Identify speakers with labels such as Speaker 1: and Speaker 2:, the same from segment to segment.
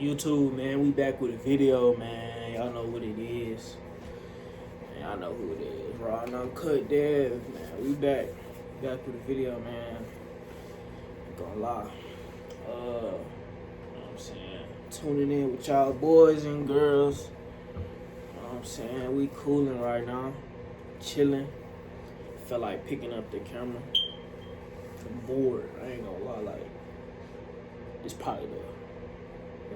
Speaker 1: YouTube, man, we back with a video, man. Y'all know what it is. Man, y'all know who it is. Raw and Uncut Dev, man. We back. Back with a video, man. Ain't gonna lie. You know what I'm saying? Tuning in with y'all boys and girls. You know what I'm saying? We cooling right now. Chilling. Felt like picking up the camera. I'm bored. I ain't gonna lie, like, this probably the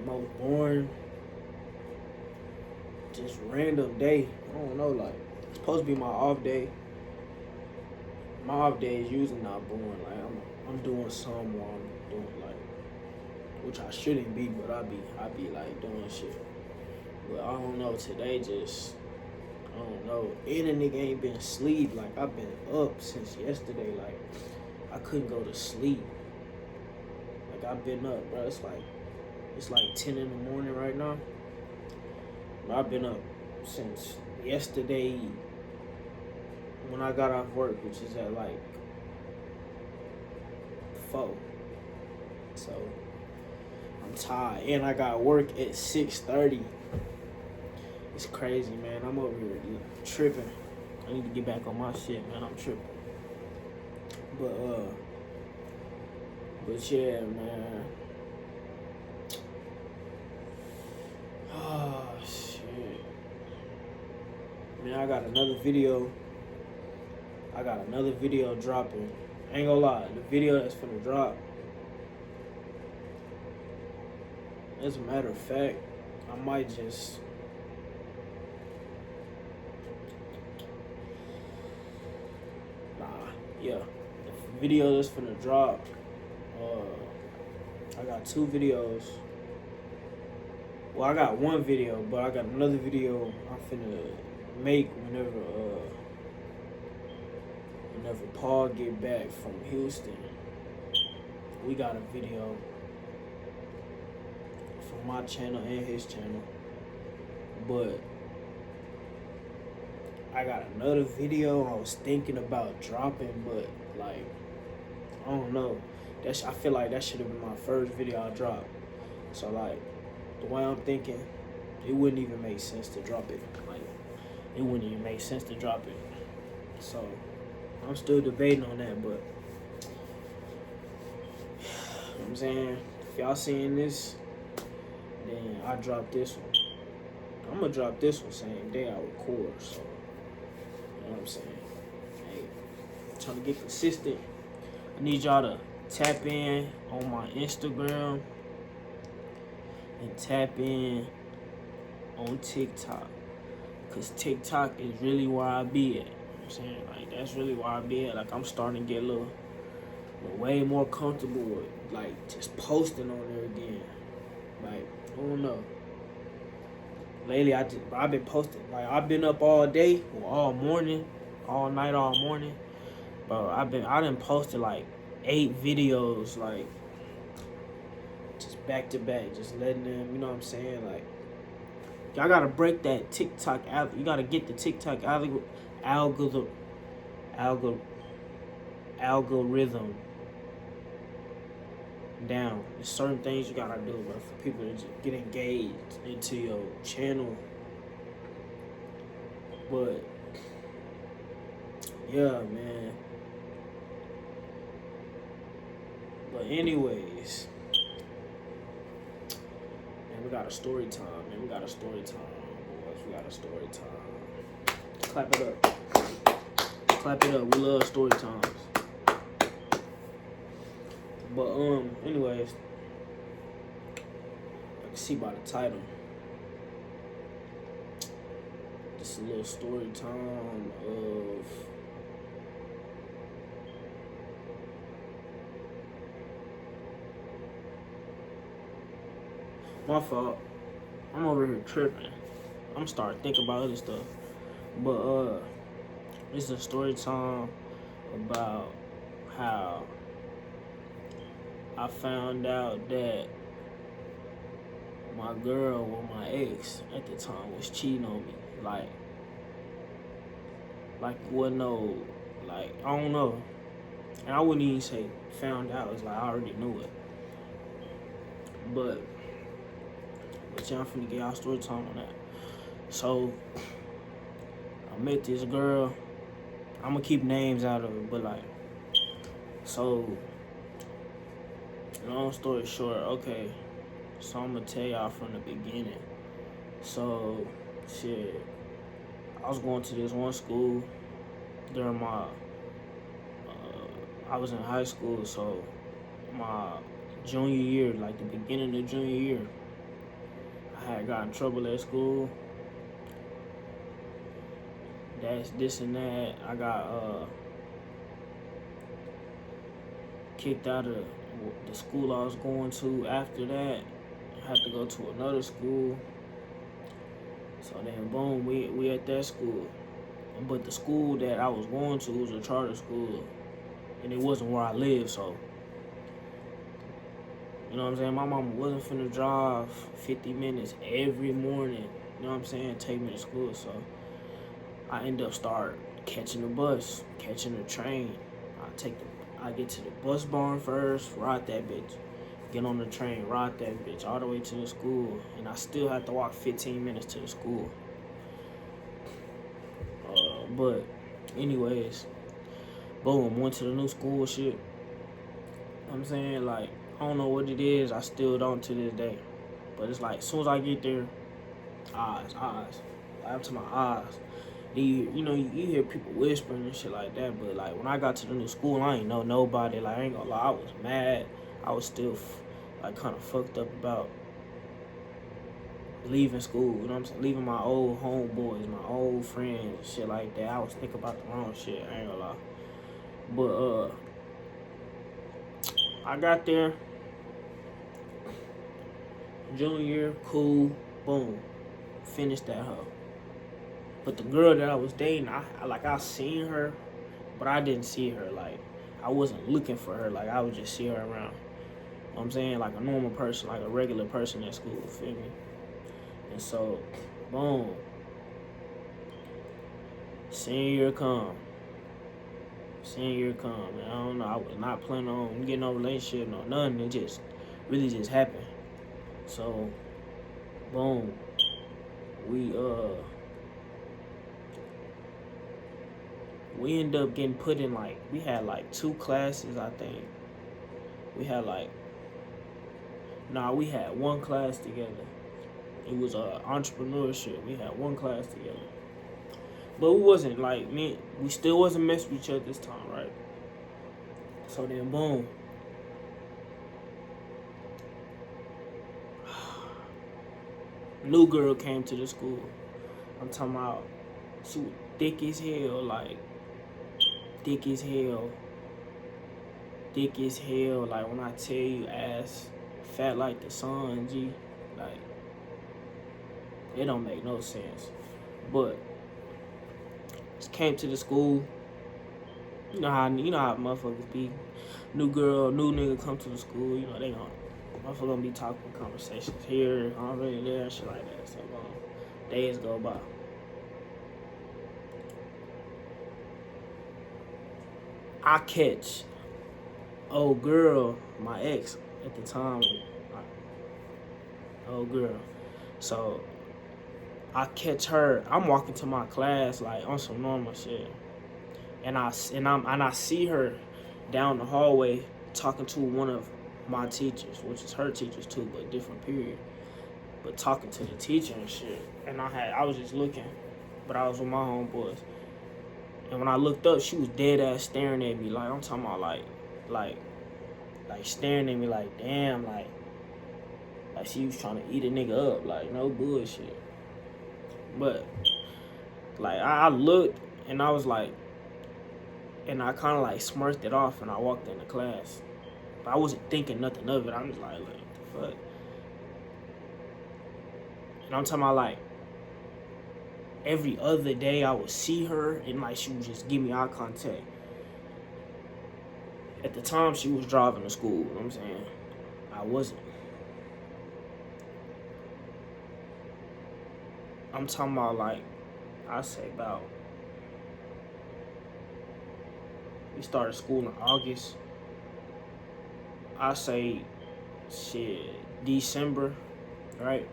Speaker 1: most boring, just random day. I don't know, like, it's supposed to be my off day. My off day is usually not boring. Like, I'm doing something while I'm doing, like, which I shouldn't be, but I be like doing shit. But I don't know, today just, I don't know. And a nigga ain't been asleep. Like, I've been up since yesterday. Like, I couldn't go to sleep. Like, I've been up, bro. It's like 10 in the morning right now. But I've been up since yesterday when I got off work, which is at like 4. So I'm tired. And I got work at 6:30. It's crazy, man. I'm over here tripping. I need to get back on my shit, man. I'm tripping. But yeah, man. Oh, shit. Man, I got another video dropping. I ain't gonna lie, the video that's finna drop, as a matter of fact, I might just... Yeah. The video that's finna drop, I got 2 videos. Well, I got 1 video, but I got another video I'm finna make whenever Paul get back from Houston. We got a video from my channel and his channel. But I got another video I was thinking about dropping, but like, I don't know. I feel like that should have been my first video I dropped. So like, the way I'm thinking, it wouldn't even make sense to drop it. Like, it wouldn't even make sense to drop it. So I'm still debating on that, but you know what I'm saying? If y'all seeing this, then I drop this one. I'm gonna drop this one same day I record, so you know what I'm saying? Hey, I'm trying to get consistent. I need y'all to tap in on my Instagram and tap in on TikTok, cause TikTok is really where I be at. You know what I'm saying? Like, that's really where I be at. Like, I'm starting to get a little way more comfortable with like just posting on there again. Like, I don't know. Lately, I've been posting. Like, I've been up all day, all morning, all night, all morning. Bro, I done posted like 8 videos, like, just back to back, just letting them, you know what I'm saying? Like, y'all gotta break that TikTok out. You gotta get the TikTok algorithm down. There's certain things you gotta do, bro, for people to just get engaged into your channel. But yeah, man. But anyways, man, we got a story time, man. We got a story time, boys. We got a story time. Clap it up. Clap it up. We love story times. But anyways, I can see by the title. Just a little story time of my fault. I'm over here tripping. I'm starting to think about other stuff. But it's a story time about how I found out that my girl, or my ex at the time, was cheating on me. Like wasn't no, like, I don't know. And I wouldn't even say found out. It's like I already knew it. But Yeah, I'm finna get y'all story time on that. So I met this girl. I'm gonna keep names out of it, but like, so long story short, okay. So I'm gonna tell y'all from the beginning. So, shit, I was going to this one school during my, I was in high school, so my junior year, like the beginning of junior year, I had got in trouble at school. That's this and that. I got kicked out of the school I was going to. After that, I had to go to another school. So then, boom, we at that school. But the school that I was going to was a charter school, and it wasn't where I lived. So, you know what I'm saying? My mama wasn't finna drive 50 minutes every morning. You know what I'm saying? Take me to school. So I end up start catching the bus, catching the train. I get to the bus barn first, ride that bitch. Get on the train, ride that bitch all the way to the school, and I still have to walk 15 minutes to the school. But anyways, boom, went to the new school shit. You know what I'm saying? Like, I don't know what it is, I still don't to this day. But it's like, as soon as I get there, eyes. Like, up to my eyes. You hear people whispering and shit like that, but like when I got to the new school, I ain't know nobody. Like, I ain't gonna lie, I was mad. I was still like kind of fucked up about leaving school. You know what I'm saying? Leaving my old homeboys, my old friends, shit like that. I was thinking about the wrong shit. I ain't gonna lie. But I got there, junior year, cool, boom, finished that hoe. But the girl that I was dating, I seen her, but I didn't see her. Like, I wasn't looking for her. Like, I would just see her around. You know what I'm saying? Like a normal person, like a regular person at school, feel me? And so, boom. Senior year come. And I don't know, I was not planning on getting no relationship, no nothing. It just really just happened. So, boom. We ended up getting put in, like, we had like 2 classes, I think. We had we had 1 class together. It was entrepreneurship. We had 1 class together. But we wasn't like, we still wasn't messing with each other this time, right? So then, boom. New girl came to the school. I'm talking about, she was thick as hell, like, thick as hell. Like, when I tell you, ass fat like the sun, G. Like, it don't make no sense. But she came to the school. You know how motherfuckers be. New girl, new nigga come to the school. You know they motherfuckers gonna be talking conversations here, already there, shit like that. So days go by. I catch old girl, my ex at the time, old girl. So I catch her. I'm walking to my class like on some normal shit, and I see her down the hallway talking to one of my teachers, which is her teachers too, but different period. But talking to the teacher and shit, and I was just looking, but I was with my homeboys. And when I looked up, she was dead ass staring at me. Like, I'm talking about like staring at me like, damn, like she was trying to eat a nigga up. Like, no bullshit. But like I looked and I was like, and I kind of like smirked it off and I walked into class. But I wasn't thinking nothing of it. I'm just like, what the fuck? And I'm talking about like, every other day I would see her and like she would just give me eye contact. At the time she was driving to school, you know what I'm saying? I wasn't. I'm talking about like, I say about, we started school in August. I say shit, December, right?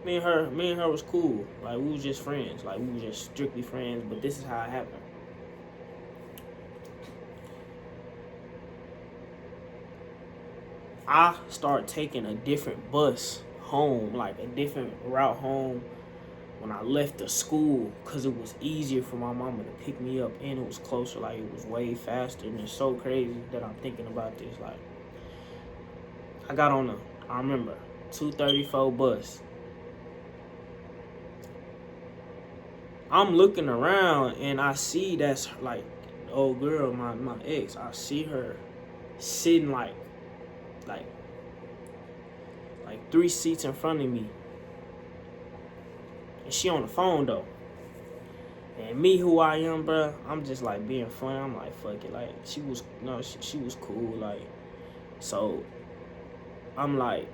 Speaker 1: me and her was cool. Like we was just friends. Like we was just strictly friends. But this is how it happened. I started taking a different bus home, like a different route home when I left the school, because it was easier for my mama to pick me up and it was closer. Like it was way faster, and it's so crazy that I'm thinking about this. Like I got on I remember 234 bus. I'm looking around and I see that's like the old girl, my ex. I see her sitting like like 3 seats in front of me, and she on the phone though. And me, who I am, bro, I'm just like being funny. I'm like, fuck it. Like she was, no, she was cool. Like, so I'm like,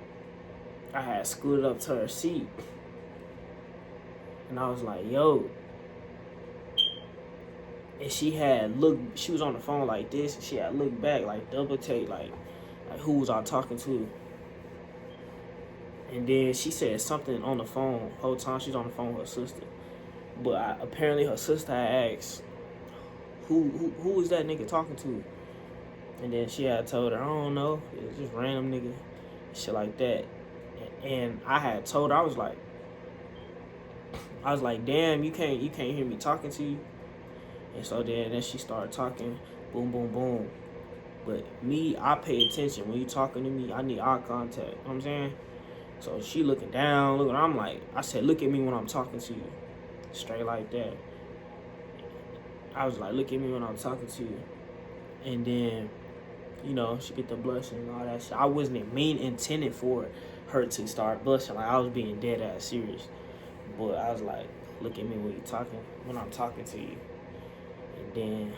Speaker 1: I had scooted up to her seat, and I was like, yo. And she had looked, she was on the phone like this, and she had looked back, like double take, like who was I talking to? And then she said something on the phone. Whole time she's on the phone with her sister. But apparently her sister had asked, who was that nigga talking to? And then she had told her, I don't know, it was just random nigga, shit like that. And I had told her, I was like, damn, you can't hear me talking to you. And so then she started talking, boom, boom, boom. But me, I pay attention. When you talking to me, I need eye contact. You know what I'm saying? So she looking down, I'm like, I said, look at me when I'm talking to you. Straight like that. I was like, look at me when I'm talking to you. And then, you know, she get the blushing and all that shit. I wasn't intended for her to start blushing. Like, I was being dead ass serious. But I was like, look at me when I'm talking to you. And then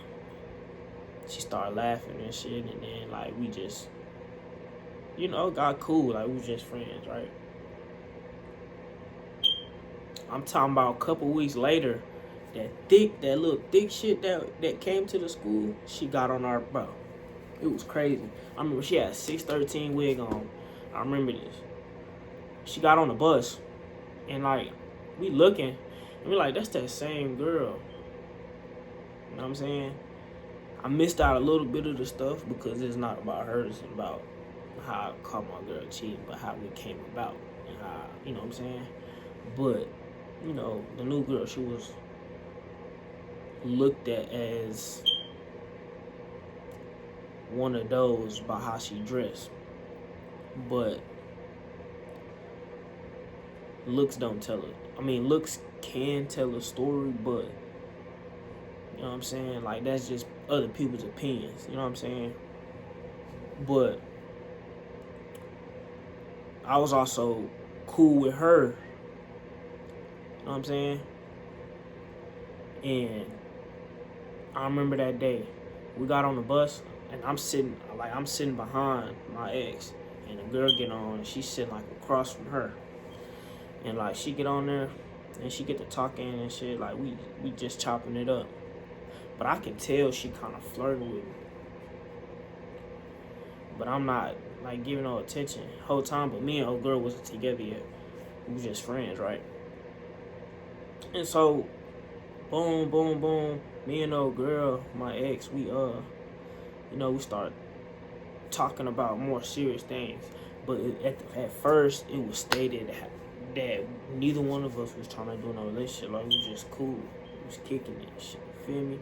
Speaker 1: she started laughing and shit. And then, like, we just, you know, got cool. Like, we was just friends, right? I'm talking about a couple weeks later, that little thick shit that came to the school, she got on our, bro. It was crazy. I remember she had a 613 wig on. I remember this. She got on the bus, and like, we looking, and we like, that's that same girl. You know what I'm saying? I missed out a little bit of the stuff because it's not about her, it's about how I caught my girl cheating, but how we came about, and how, you know what I'm saying? But, you know, the new girl, she was looked at as one of those by how she dressed. But looks don't tell it. I mean, looks can tell a story, but, you know what I'm saying? Like, that's just other people's opinions, you know what I'm saying? But I was also cool with her, you know what I'm saying? And I remember that day, we got on the bus, and I'm sitting behind my ex, and the girl get on, and she's sitting like across from her, and like she get on there, and she get to talking and shit, like we just chopping it up, but I can tell she kind of flirting with me, but I'm not like giving no attention whole time. But me and old girl wasn't together yet, we was just friends, right? And so, boom, boom, boom. Me and old girl, my ex, we you know, we start talking about more serious things. But at first, it was stated that neither one of us was trying to do no relationship. Like, we was just cool. We was kicking it, shit. You feel me?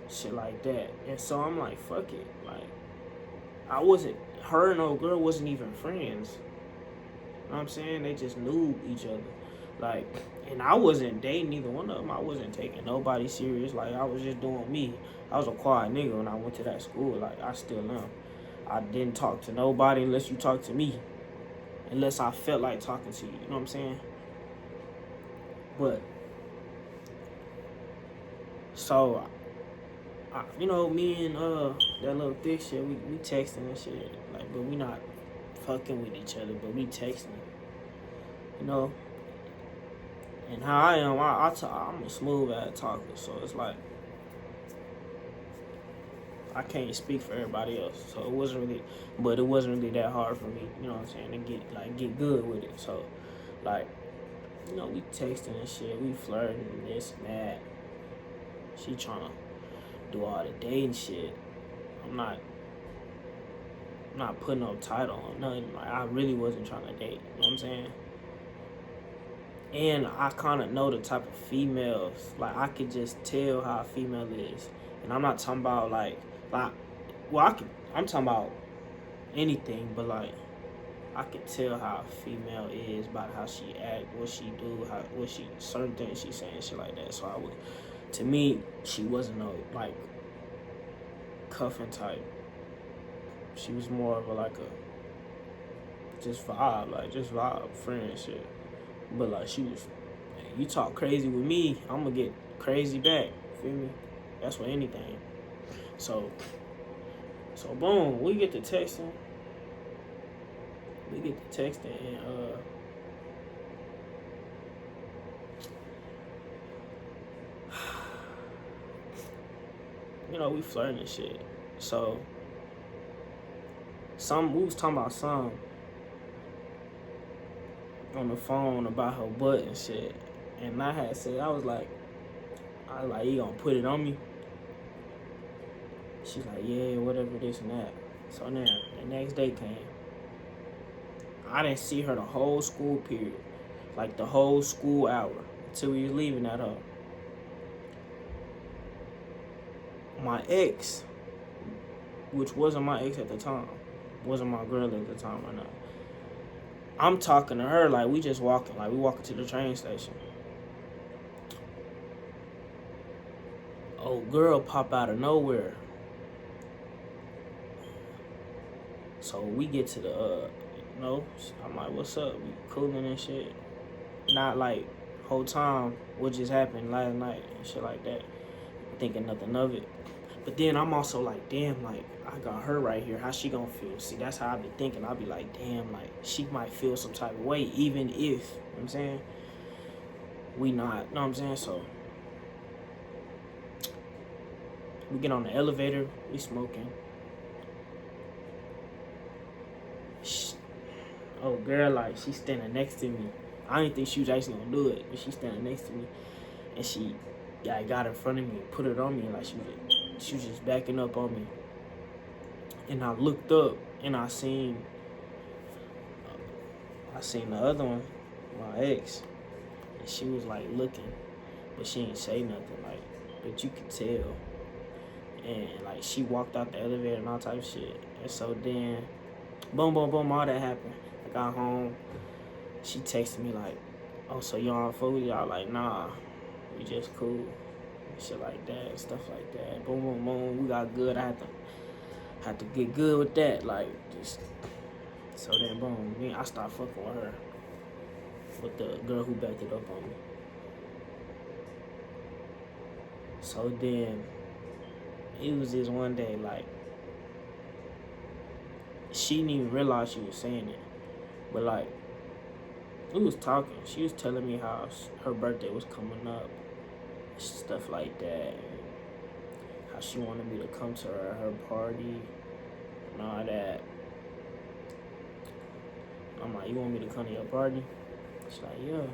Speaker 1: Shit like that. And so I'm like, fuck it. Like, her and old girl wasn't even friends. You know what I'm saying? They just knew each other. Like, and I wasn't dating either one of them. I wasn't taking nobody serious. Like, I was just doing me. I was a quiet nigga when I went to that school. Like, I still am. I didn't talk to nobody unless you talk to me. Unless I felt like talking to you. You know what I'm saying? But, so, you know, me and that little thick shit, we texting and shit. Like, but we not fucking with each other, but we texting. You know? And how I am, I'm a smooth ass talker, so it's like I can't speak for everybody else. So it wasn't really that hard for me, you know what I'm saying, to get good with it. So Like, we texting and shit, we flirting and this and that. She trying to do all the dating shit. I'm not putting no title on nothing. Like, I really wasn't trying to date. You know what I'm saying? And I kind of know the type of females. Like, I could just tell how a female is. And I'm not talking about I'm talking about anything, but like, I could tell how a female is about how she act, what she do, certain things she saying, shit like that. So to me, she wasn't no like cuffing type. She was more of a just vibe, friend shit. But like, she was, you talk crazy with me, I'm gonna get crazy back. Feel me? That's with anything. So boom, we get to texting. And we flirting and shit. So we was talking about some on the phone about her butt and shit. And I had said, I was like, you gonna put it on me? She's like, yeah, whatever, this and that. So now, the next day came. I didn't see her the whole school period. Like, the whole school hour. Until we was leaving at her. My ex, which wasn't my ex at the time, wasn't my girl at the time or not. I'm talking to her like we just walking. Like, we walking to the train station. Oh, girl pop out of nowhere. So we get to the, I'm like, what's up? We cooling and shit. Not like, whole time, what just happened last night and shit like that. Thinking nothing of it. But then I'm also like, damn, like, I got her right here. How she gonna feel? See, that's how I be thinking. I be like, damn, like, she might feel some type of way, even if, you know what I'm saying? We not, you know what I'm saying? So, we get on the elevator, we smoking. Oh, girl, like, she's standing next to me. I didn't think she was actually gonna do it, but she's standing next to me. And she got in front of me and put it on me, and like, she was just backing up on me. And I looked up, and I seen the other one, my ex. And she was, like, looking, but she ain't say nothing, like, but you could tell. And, like, she walked out the elevator and all type of shit. And so then, boom, boom, boom, all that happened. I got home. She texted me like, oh, so you on food? Y'all like, nah, we just cool. Shit like that, stuff like that. Boom, boom, boom. We got good. I had to get good with that. Like, just, so then, boom, I started fucking with her. With the girl who backed it up on me. So then, it was this one day, like, she didn't even realize she was saying it. But, like, we was talking. She was telling me how her birthday was coming up. Stuff like that. How she wanted me to come to her party and all that. I'm like, you want me to come to your party? She's like, yeah.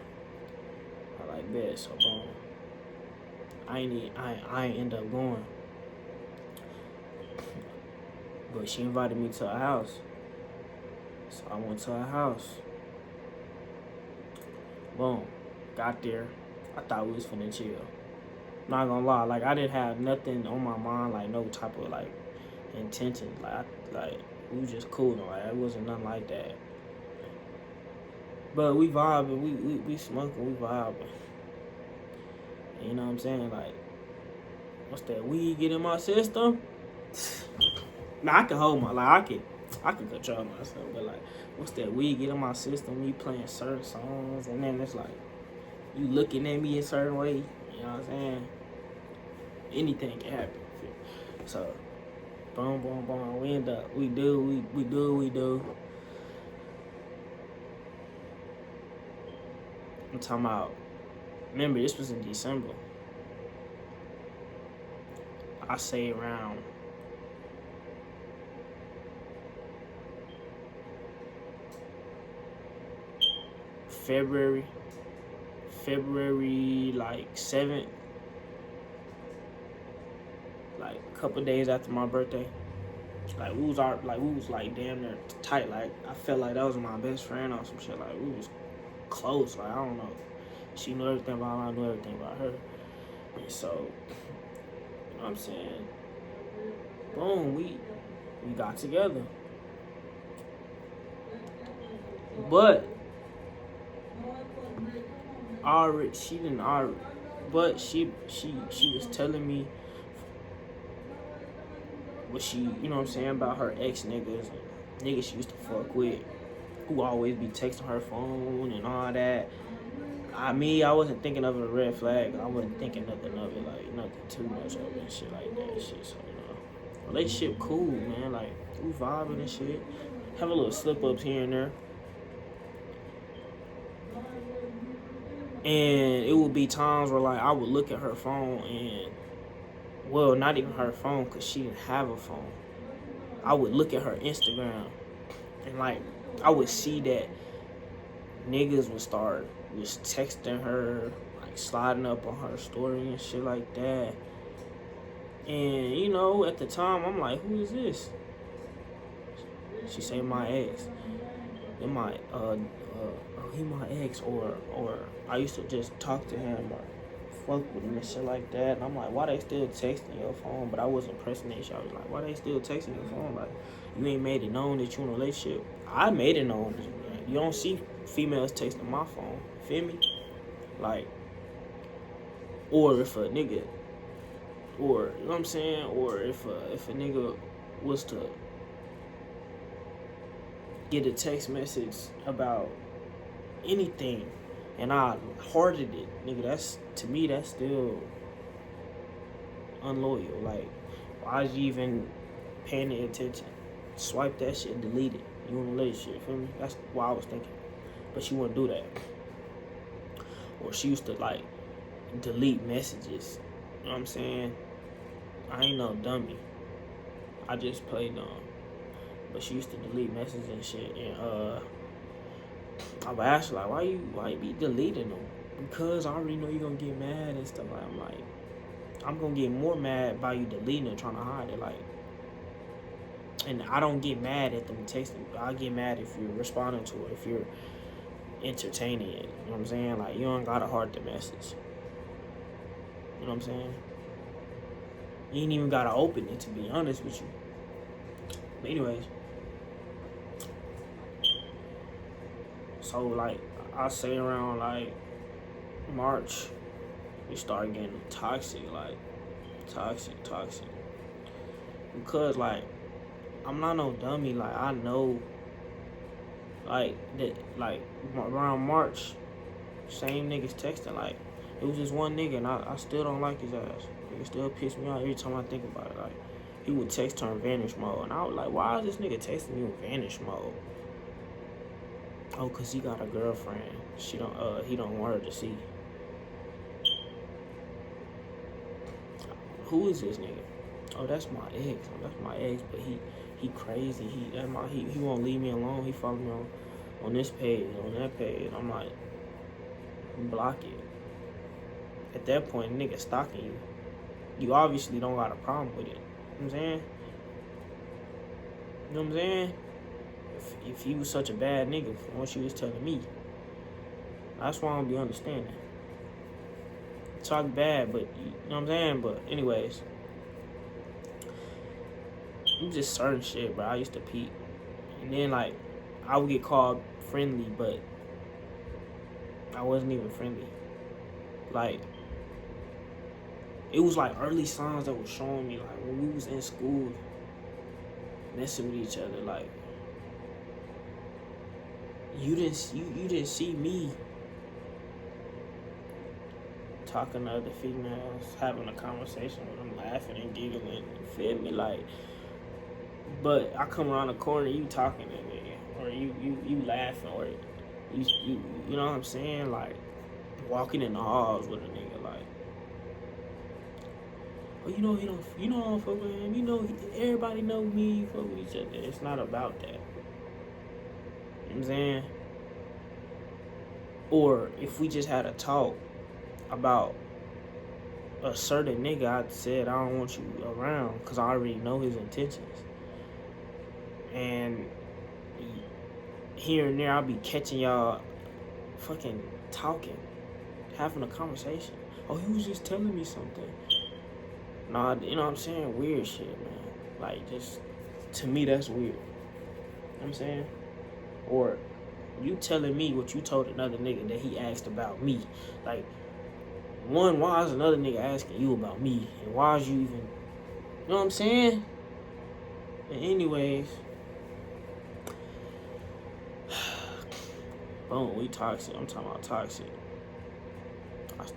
Speaker 1: I like, bet. So, boom. I ain't end up going. But she invited me to her house. So I went to her house. Boom. Got there. I thought we was finna chill. Not gonna lie, like, I didn't have nothing on my mind, like, no type of, like, intention. Like, we was just cool. Like, it wasn't nothing like that. But we vibing, we smoking, we vibing. And you know what I'm saying? Like, once that weed get in my system, now I can hold I can control myself, but like, once that weed get in my system, we playing certain songs, and then it's like, you looking at me a certain way, you know what I'm saying? Anything can happen. So, boom, boom, boom, we end up, we do. I'm talking about, remember, this was in December. I say around February like 7th, like a couple days after my birthday. Like we was like damn near tight. Like I felt like that was my best friend or some shit. Like we was close. Like I don't know. She knew everything about me. I knew everything about her. And so, you know what I'm saying? Boom, we got together. But she was telling me what she, you know what I'm saying, about her ex niggas she used to fuck with, who always be texting her phone and all that. I wasn't thinking of it a red flag. I wasn't thinking nothing of it, like nothing too much of it and shit like that. Shit, so relationship cool, man. Like we vibing and shit. Have a little slip ups here and there. And it would be times where like I would look at her phone and, well, not even her phone, cause she didn't have a phone. I would look at her Instagram and like I would see that niggas was texting her, like sliding up on her story and shit like that. And you know, at the time I'm like, who is this? She say my ex. He my ex, or I used to just talk to him or fuck with him and shit like that. And I'm like, why they still texting your phone? But I wasn't pressing that shit. I was like, why they still texting your phone? Like, you ain't made it known that you in a relationship. I made it known. You don't see females texting my phone. Feel me? Like, or if a nigga, or you know what I'm saying, or if a nigga was to get a text message about anything and I hearted it, nigga, that's, to me, that's still unloyal. Like, why is you even paying the attention? Swipe that shit, delete it. You in a relationship, feel me? That's what I was thinking. But she wouldn't do that. Or she used to like delete messages. You know what I'm saying? I ain't no dummy. I just play dumb. But she used to delete messages and shit. And I would ask her, like, why you be deleting them? Because I already know you're gonna get mad and stuff. I'm like, I'm gonna get more mad by you deleting it, trying to hide it. Like, and I don't get mad at them texting. I get mad if you're responding to it, if you're entertaining it. You know what I'm saying? Like, you don't gotta heart the message. You know what I'm saying? You ain't even gotta open it, to be honest with you. But anyways, so like I say around like March, we start getting toxic, because like I'm not no dummy. Like I know, like that, like around March, same niggas texting. Like it was just one nigga, and I still don't like his ass. It still piss me off every time I think about it. Like he would text her in vanish mode, and I was like, why is this nigga texting you in vanish mode? Oh, cause he got a girlfriend. He don't want her to see. Who is this nigga? Oh, that's my ex. But he crazy. He won't leave me alone. He follow me on this page, on that page. I'm like, block it. At that point, nigga stalking you. You obviously don't got a problem with it. You know what I'm saying? You know what I'm saying? If he was such a bad nigga from what she was telling me, that's why I don't be understanding. Talk bad, but you know what I'm saying? But anyways, it was just certain shit, bro. I used to peep. And then like I would get called friendly, but I wasn't even friendly. Like it was like early signs that were showing me, like when we was in school messing with each other, like you didn't see me talking to other females, having a conversation with them, laughing and giggling, you feel me? Like, but I come around the corner, you talking to me, or you laughing, or you know what I'm saying? Like walking in the halls with a nigga, like, oh, you know I don't fuck with him. You know everybody know me. You fuck with each other. It's not about that. You know what I'm saying? Or if we just had a talk about a certain nigga, I said I don't want you around because I already know his intentions. And here and there, I'll be catching y'all fucking talking, having a conversation. Oh, he was just telling me something. Nah, you know what I'm saying? Weird shit, man. Like, just, to me, that's weird. You know what I'm saying? Or you telling me what you told another nigga that he asked about me. Like, one, why is another nigga asking you about me? And why is you even, you know what I'm saying? And anyways, boom, we toxic. I'm talking about toxic.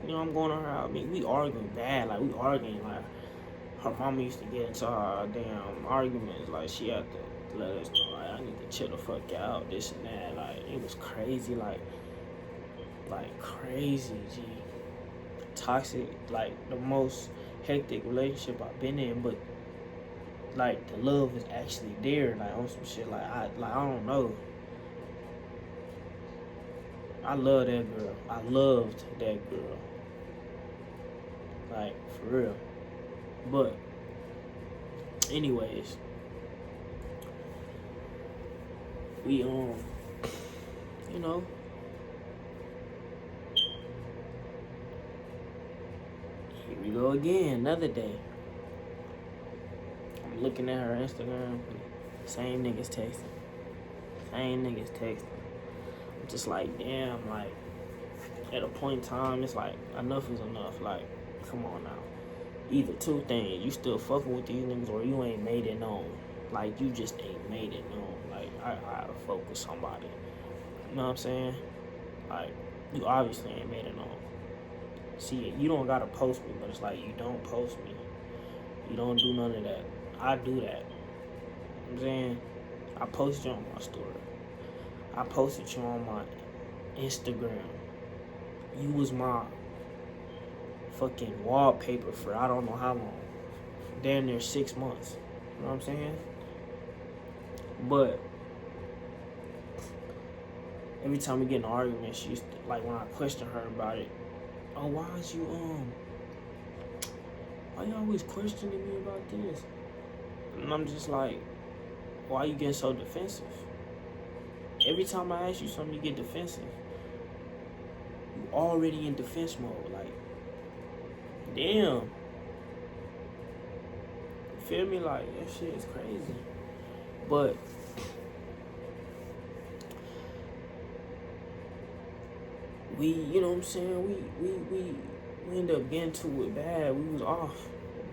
Speaker 1: I'm going on her out. I mean, we arguing bad. Like, we arguing. Like, her mama used to get into our damn arguments. Like, she had to let us know, like, I need to chill the fuck out, this and that. Like, it was crazy. Like crazy, G. Toxic. Like, the most hectic relationship I've been in. But, like, the love is actually there. Like, on some shit. Like, I don't know. I love that girl. I loved that girl. Like, for real. But, anyways, we, you know, here we go again, another day. I'm looking at her Instagram, same niggas texting. Just like, damn, like, at a point in time, it's like, enough is enough. Like, come on now. Either two things, you still fucking with these niggas or you ain't made it known. Like, you just ain't made it known. Like, I fuck with somebody. You know what I'm saying? Like, you obviously ain't made it known. See, you don't gotta post me, but it's like, you don't post me. You don't do none of that. I do that. You know what I'm saying? I post you on my story. I posted you on my Instagram. You was my fucking wallpaper for I don't know how long. Damn near 6 months. You know what I'm saying? But every time we get in an argument, she used to, like, when I question her about it, oh, why you always questioning me about this? And I'm just like, why you getting so defensive? Every time I ask you something, you get defensive. You already in defense mode. Like, damn. You feel me? Like, that shit is crazy. But we, you know what I'm saying? We ended up getting to it bad. We was off.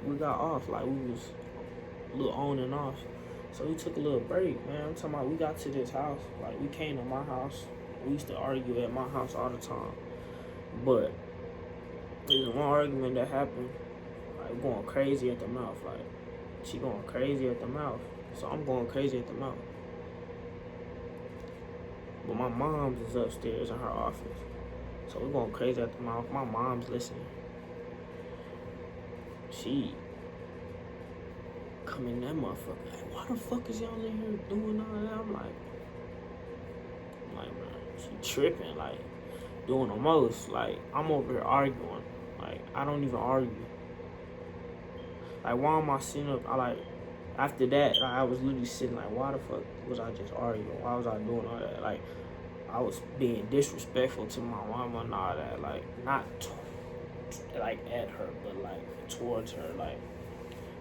Speaker 1: We got off. Like, we was a little on and off. So we took a little break, man. I'm talking about we got to this house. Like, we came to my house. We used to argue at my house all the time. But there's one argument that happened. Like, going crazy at the mouth. Like, she going crazy at the mouth. So I'm going crazy at the mouth. But my mom's is upstairs in her office. So we're going crazy at the mouth. My mom's listening. She come in that motherfucker. Like, why the fuck is y'all in here doing all that? I'm like, man, she tripping. Like, doing the most. Like, I'm over here arguing. Like, I don't even argue. Like, why am I sitting up? After that, I was literally sitting like, why the fuck was I just arguing? Why was I doing all that? Like, I was being disrespectful to my mama and all that. Like, not like at her, but like towards her. Like,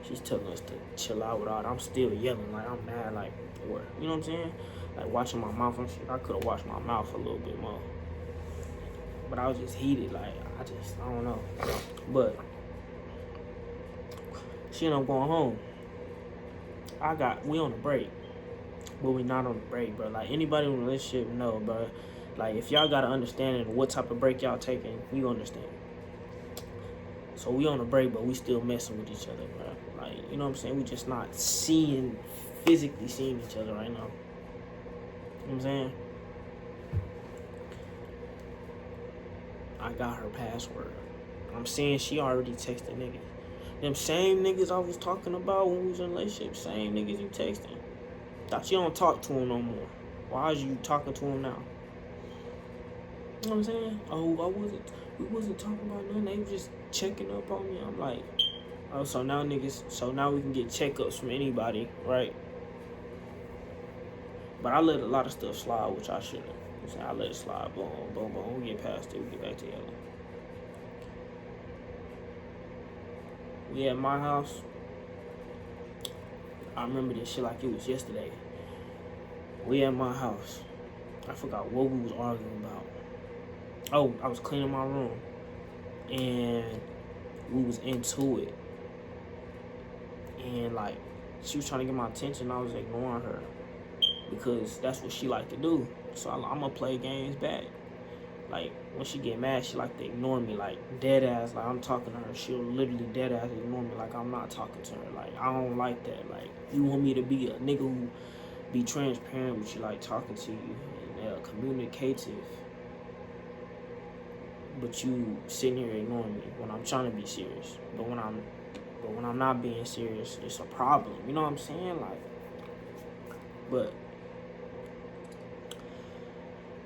Speaker 1: she's telling us to chill out with all that. I'm still yelling. Like, I'm mad. Like, what? You know what I'm saying? Like, watching my mouth and shit. I could have watched my mouth a little bit more. But I was just heated. Like, I don't know. But she ended up going home. We on a break. But we not on a break, bro. Like, anybody in a relationship know, bro. Like, if y'all got an understanding of what type of break y'all taking, you understand. So we on a break, but we still messing with each other, bro. Like, you know what I'm saying? We just not physically seeing each other right now. You know what I'm saying? I got her password. I'm saying she already texted niggas. Them same niggas I was talking about when we was in a relationship, same niggas you texting. Thought you don't talk to him no more. Why is you talking to him now? You know what I'm saying? Oh, we wasn't talking about nothing. They was just checking up on me. I'm like, oh, so now we can get checkups from anybody, right? But I let a lot of stuff slide, which I shouldn't. I let it slide. Boom, boom, boom. We get past it. We get back together. We at my house. I remember this shit like it was yesterday. We at my house. I forgot what we was arguing about. Oh, I was cleaning my room. And we was into it. And like, she was trying to get my attention. I was ignoring her. Because that's what she like to do. So I'm gonna play games back. Like, when she get mad, she like to ignore me, like, dead ass. Like, I'm talking to her, she'll literally dead ass ignore me, like, I'm not talking to her. Like, I don't like that. Like, you want me to be a nigga who be transparent with you, like, talking to you, and communicative, but you sitting here ignoring me when I'm trying to be serious. But when I'm not being serious, it's a problem. You know what I'm saying? Like, but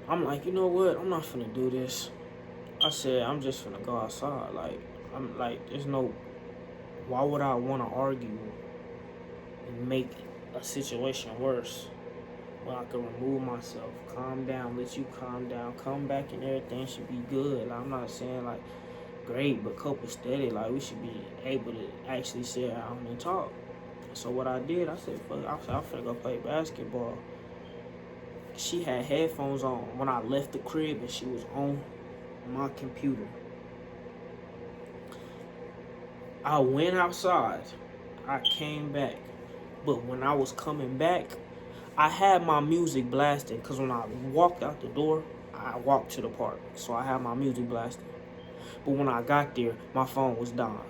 Speaker 1: I'm like, you know what? I'm not finna do this. I said, I'm just finna go outside. Like, I'm like, there's no, why would I want to argue and make a situation worse when I could remove myself, calm down, let you calm down, come back and everything should be good. Like, I'm not saying, like, great, but copacetic. Like, we should be able to actually sit down and talk. So what I did, I said, fuck, I'm finna go play basketball. She had headphones on when I left the crib, and she was on my computer. I went outside. I came back. But when I was coming back, I had my music blasting. Because when I walked out the door, I walked to the park. So I had my music blasting. But when I got there, my phone was dying.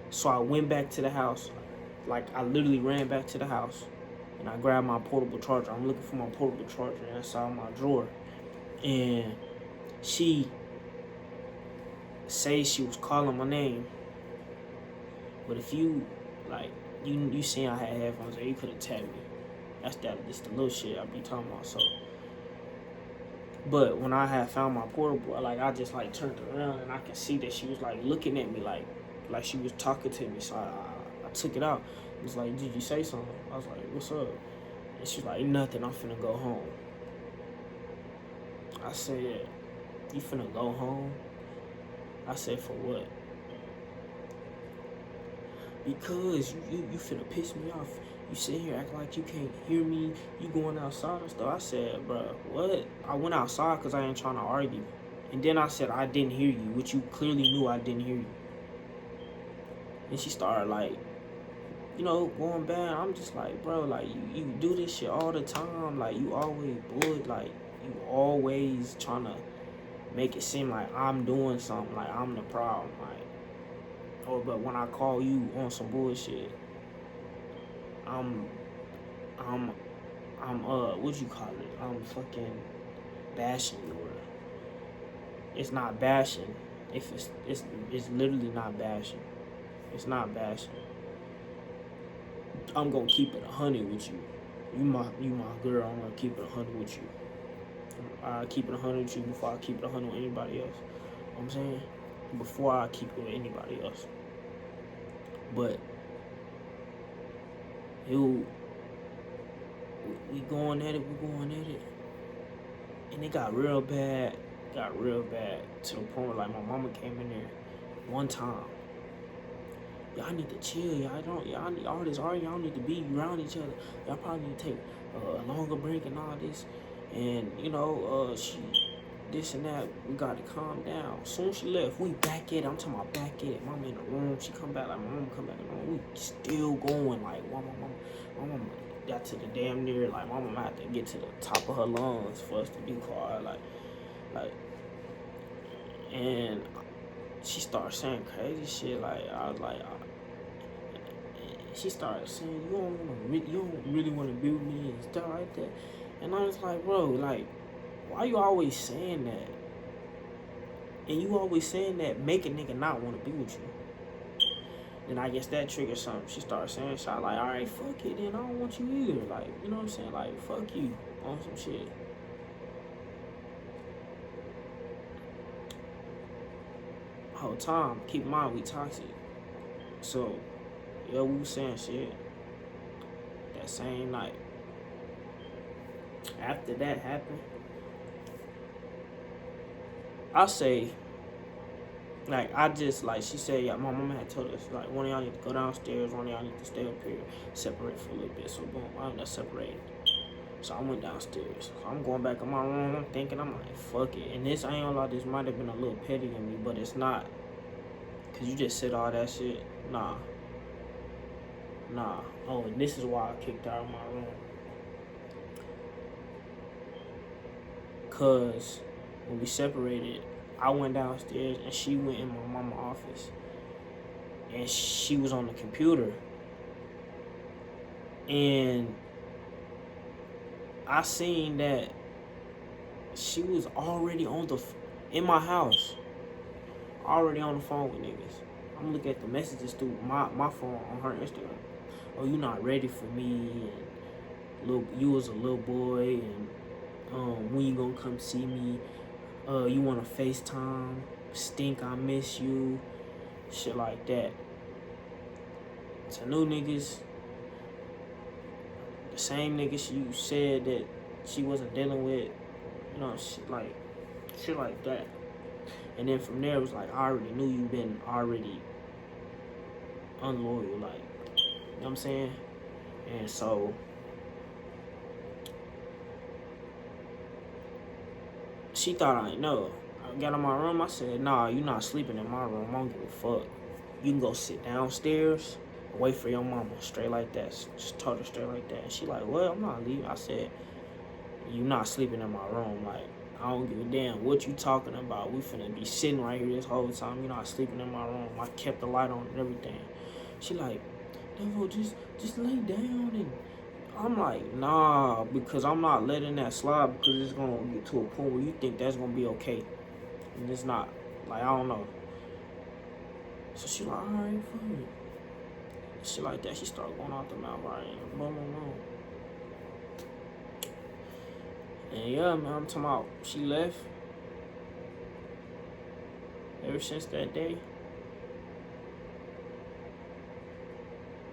Speaker 1: So I went back to the house. Like, I literally ran back to the house. And I grabbed my portable charger. I'm looking for my portable charger inside my drawer. And she says she was calling my name. But if you, like, you seen I had headphones, or you could have tapped me. That's the little shit I be talking about. So, but when I had found my portable, like, I just like turned around and I could see that she was like looking at me like she was talking to me. So I took it out. It was like, did you say something? I was like, what's up? And she's like, nothing. I'm finna go home. I said, you finna go home? I said, for what? Because you finna piss me off. You sit here acting like you can't hear me. You going outside and stuff. I said, bro, what? I went outside because I ain't trying to argue. And then I said, I didn't hear you, which you clearly knew I didn't hear you. And she started, like, you know, going bad. I'm just like, bro, like, you do this shit all the time. Like, you always would. Like, you always trying to make it seem like I'm doing something. Like, I'm the problem. Like, oh, but when I call you on some bullshit, I'm what you call it? I'm fucking bashing you. It's not bashing. If it's literally not bashing. It's not bashing. I'm gonna keep it 100 with you. You my girl. I'm gonna keep it 100 with you. I keep it 100 with you before I keep it 100 with anybody else. You know what I'm saying? Before I keep it with anybody else. But we going at it, and it got real bad to the point where, like, my mama came in there one time. Y'all need to chill. Y'all need all this arguing. Y'all need to be around each other. Y'all probably need to take a longer break and all this. And you know, she this and that. We got to calm down. As soon as she left, we back at it. I'm talking about back at it. Mama in the room. She come back, like, my mama come back in the room. We still going. Like, my mama got to the damn near, like, my mama had to get to the top of her lungs for us to be quiet. Like, and she started saying crazy shit. Like, I was like, she started saying, you don't really want to be with me and stuff like that. And I was like, bro, like, why you always saying that? And you always saying that make a nigga not want to be with you. And I guess that triggered something. She started saying shit like, all right, fuck it, then I don't want you either. Like, you know what I'm saying? Like, fuck you on some shit. whole time, keep in mind we toxic. So, yeah, we was saying shit that same night. After that happened, I say, like, I just, like, she said, yeah, my mama had told us, like, one of y'all need to go downstairs, one of y'all need to stay up here, separate for a little bit. So, boom, I ended up separating. So I went downstairs. So I'm going back in my room. I'm thinking, I'm like, fuck it. And this, I ain't gonna lie, this might have been a little petty in me, but it's not. Cause you just said all that shit. Nah. Oh, and this is why I kicked her out of my room. Cause when we separated, I went downstairs and she went in my mama's office. And she was on the computer. And I seen that she was already in my house, already on the phone with niggas. I'm looking at the messages through my phone on her Instagram. Oh, you not ready for me, and you was a little boy, and when you gonna come see me? You wanna FaceTime? Stink, I miss you. Shit like that. To new niggas, the same niggas you said that she wasn't dealing with, you know, shit like that. And then from there, it was like, I already knew you been already unloyal, like, you know what I'm saying? And so, she thought I didn't know. I got in my room, I said, nah, you not sleeping in my room, I don't give a fuck. You can go sit downstairs, wait for your mama, straight like that. Just told her straight like that. And she like, well, I'm not leaving. I said, you not sleeping in my room, like, I don't give a damn what you talking about. We finna be sitting right here this whole time. You not sleeping in my room. I kept the light on and everything. She like, Devo, just lay down. And I'm like, nah, because I'm not letting that slide, because it's gonna get to a point where you think that's gonna be okay, and it's not. Like, I don't know. So she like, all right, fine. Shit like that. She started going out the mouth, right? Boom, boom, boom. And yeah, man, I'm talking about, she left. Ever since that day,